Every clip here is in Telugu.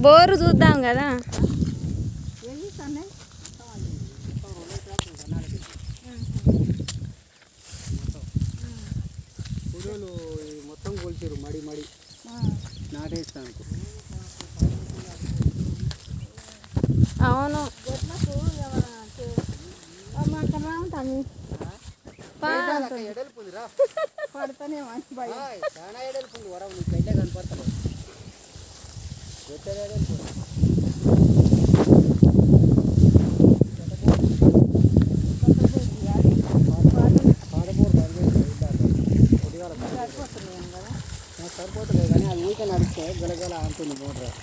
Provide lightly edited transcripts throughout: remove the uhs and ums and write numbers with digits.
బోరు చూద్దాం కదా. మొత్తం కొలిచారు మడి మడి నాటేస్తాను. అవును పడతానే చాలా ఎడల్పుంది వరం నీకు అయితే కనపడతాను. సరిపోతలేదు కానీ అది ఊరికే నడిస్తే గలగల అంటుంది మోటార్.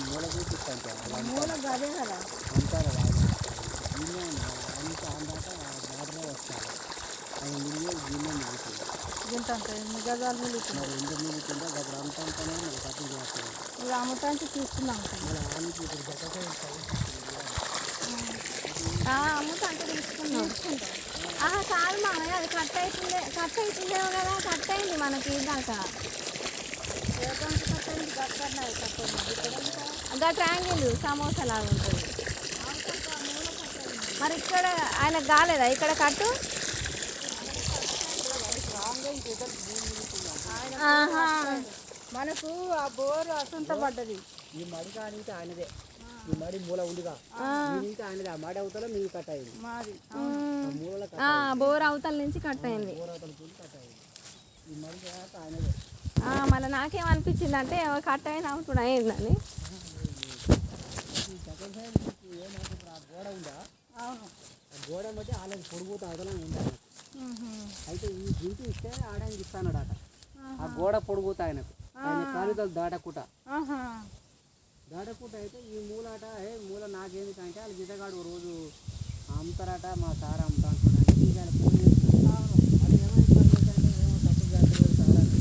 మూల చూపిస్తాను అదే కదా అంటారు అంతా అందాక వాటరే వస్తారు. అది మిగిలి గిన్నె మిగులుతుంది. గజాలు మరి ఎందుకు మిగులుతుందో అప్పుడు అంతంతనే మనకి తప్పు చేస్తుంది. ఇది అమ్మటానికి తీసుకున్నాం మళ్ళీ ఆమెకి ఇప్పుడు గట్టకే అమ్ముతాంటే తీసుకున్నాం. కాదు మామయ్య అది కట్ అవుతుందేమో కదా. కట్ అయింది మనకి దాకా ఇంకా ట్రాంగిల్ సమోసా లాగా ఉంటుంది. మరి ఇక్కడ ఆయన కాలేదా ఇక్కడ కట్టు? మనకు ఆ బోరు అసంత పడ్డది. ఈ మడి కానీ ఆయనదే. ఈ మడి మూల ఉందిగా ఆయనదే. ఆ మడి అవతల మీకు కట్ అయింది. బోర్ అవతల నుంచి కట్ అయింది. ఈ మడి ఆయనదే. మళ్ళీ నాకేమనిపించింది అంటే కట్ అయిన అవుతుంది అయిందని. గోడ ఉందా? అవును. గోడ బట్టి వాళ్ళకి పొడిపోతే అవతలని ఉందా. అయితే ఈ గింటి ఇస్తే ఆడానికి ఇస్తానట. ఆ గోడ పొడిపోతే ఆయనకు ఆయన కాలుదలు దాటకుట అయితే ఈ మూలట మూల నాకేంది అంటే వాళ్ళ గిద్దగాడు రోజు అమ్ముతారట. మా సార్ అమ్ముతా అంటున్నాడు. ఇవాళ ఫోన్ చేస్తున్నాను. అది ఏమైపోయిందంటే ఏమో తప్పు చేస్తారు సార్ అని.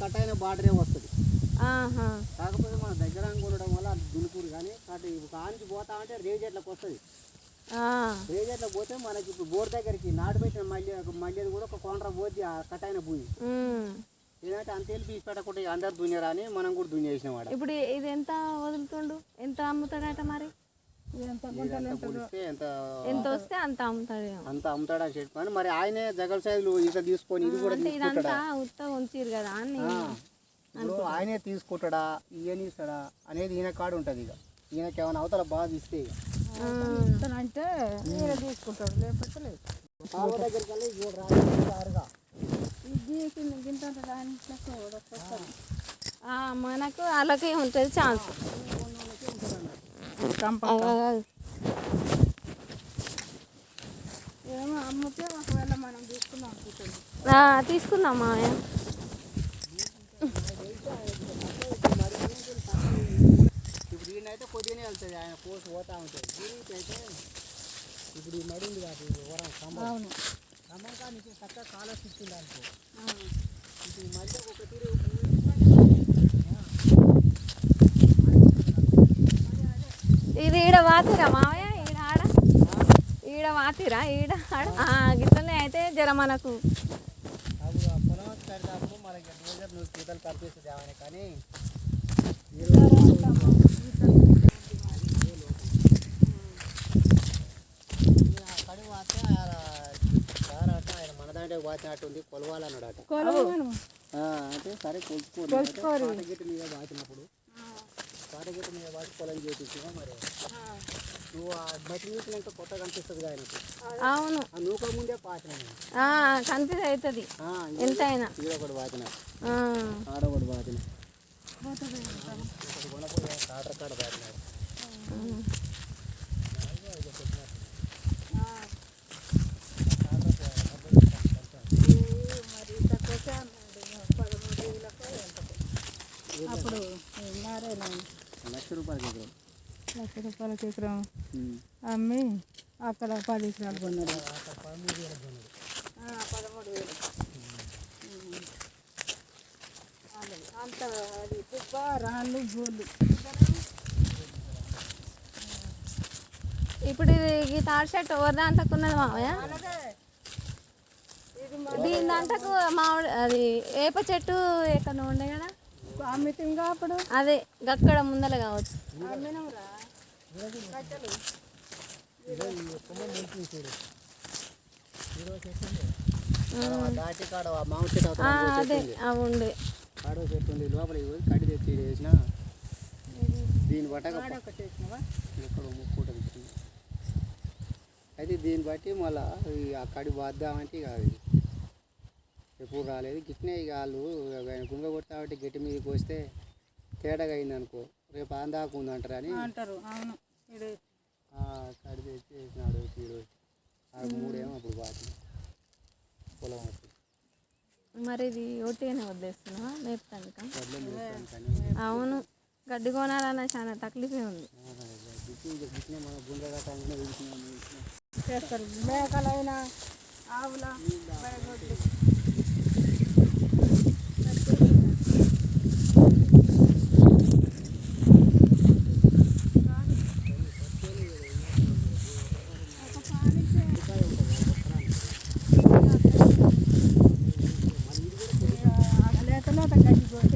కట్ అయిన బార్డరే వస్తుంది. కాకపోతే మన దగ్గర కొనడం వల్ల అది దులుపురు కానీ కాంచి పోతా అంటే రేజెట్లకు వస్తుంది. రేజెట్లకు పోతే మనకి ఇప్పుడు బోర్ దగ్గరికి నాటు పెట్టిన మళ్ళీ కూడా ఒక కొండ్ర పోతే కట్ అయిన భూమి ఏంటంటే అంతేళ్ళు తీసి పెట్టకుండా అందరు దున్యారా అని మనం కూడా దున్నేసిన వాడు. ఇప్పుడు ఇది ఎంత వదులుతుండు, ఎంత అమ్ముతాడట మరి? ఎంత వస్తే అంత అమ్ముతాడు. అంత అమ్ముతాడు అని చెప్పి మరి ఆయనే జగల్ సైజులు ఇక తీసుకొని ఇది కూడా ఉంచిరు కదా ఇప్పుడు ఆయనే తీసుకుంటాడా ఈయన ఇస్తాడా అనేది ఈయన కాడు ఉంటుంది. ఇక ఈయనకి ఏమైనా అవతల బాగా ఇస్తే అంటే తీసుకుంటాడు, లేకపోతే లేదు. దగ్గరికి వెళ్ళి రారుగా మనకు అలాగే ఉంటుంది ఛాన్స్. ఏమో అమ్మితే ఒకవేళ మనం తీసుకుందాం మామయ్య. ఇప్పుడు ఈయనైతే కొద్దిగానే వెళ్తుంది. ఆయన పోసి పోతా ఉంటుంది. దీనికి అయితే ఇప్పుడు ఈ మడి ఉంది కాదు ఖమ్మం కానీ చక్కగా కాలర్స్ ఇచ్చింది అనుకో. ఇప్పుడు ఈ మధ్య ఒక తీరు ఇది ఈడ వాతిరా మామయ్య, ఈడ వాతిరా ఈడ గిట్లనే అయితే జర మనకు పొలం కడతాము మనకి నువ్వు పీతలు కనిపిస్తుంది ఏమైనా కానీ కడుగు వాస్తే ఆయన మన దాంట్లో వాచినట్టుంది కొలవాలన్నాడట. అంటే సరే కొలుచుకోరు గిట్టు మీద వాచినప్పుడు పాటగిట్టు మీద వాచి పొలం చేపించినా మరి నువ్వు ఆ బట్టి నీటినంత కొత్తగా కనిపిస్తుంది ఆయనకు. అవును ఆ నూక ముందే పాచిన కన్ఫ్యూజ్ అవుతుంది ఎంతైనా. ఈడొకటి వాచిన ఆడొకటి వాచిన కాటర్ కాడ వాచినాడు. అప్పుడు ₹1,00,000 ఎకరం రూపాయలకి ఎకరం అమ్మి అక్కడ 10 ఎకరాలు కొన్నాడు. 13,000 అంత అది కుప్ప రాళ్ళు గోళ్ళు. ఇప్పుడు ఇది ఈ తాడి చెట్టు ఎవరి దాంట్లోకి ఉన్నది మామయ్య? దీని దాంట్లోకు మామిడి అది ఏప చెట్టు ఎక్కడ ఉండే కదా అమ్మితింగా అప్పుడు అదే గక్కడ ముందల కావచ్చు. అమ్మినవురా కట్టెలు. దాటి కాడ మామిడి చెట్టు ఆ, అదే అవి ఉండే కాడో చెట్టు ఉంది లోపల కడి తెచ్చి వేసిన దీన్ని బట్టగా ఒకటి వేసినావా? ఎక్కడ ముక్కు ఉంటుంది. అయితే దీన్ని బట్టి మళ్ళీ ఆ కడి బాద్దామంటే ఇక అది ఎప్పుడు రాలేదు. గిట్నే ఇక వాళ్ళు గుంగ కొడతామంటే గట్టి మీదకి వస్తే తేడాగా అయింది అనుకో రేపు ఆందాకు ఉందంటారు అని అంటారు. అవును ఇది కడి తెచ్చి వేసినాడు తీరు ఆ 3 ఏమో అప్పుడు బాగా పొలం వస్తుంది. మరి ఇది ఒట్టిగానే వదిలేస్తున్నా మేపుతానుక. వడ్లు వేస్తాను కానీ అవును గడ్డి కొనాలన్న చాలా తక్లీఫే ఉంది. గిట్నే మన గుండె కట్టాలన్నా వేసినాము చేస్తారు. మేకలైనా ఆవుల బయగొడ్లు. లేత లేత గడ్డి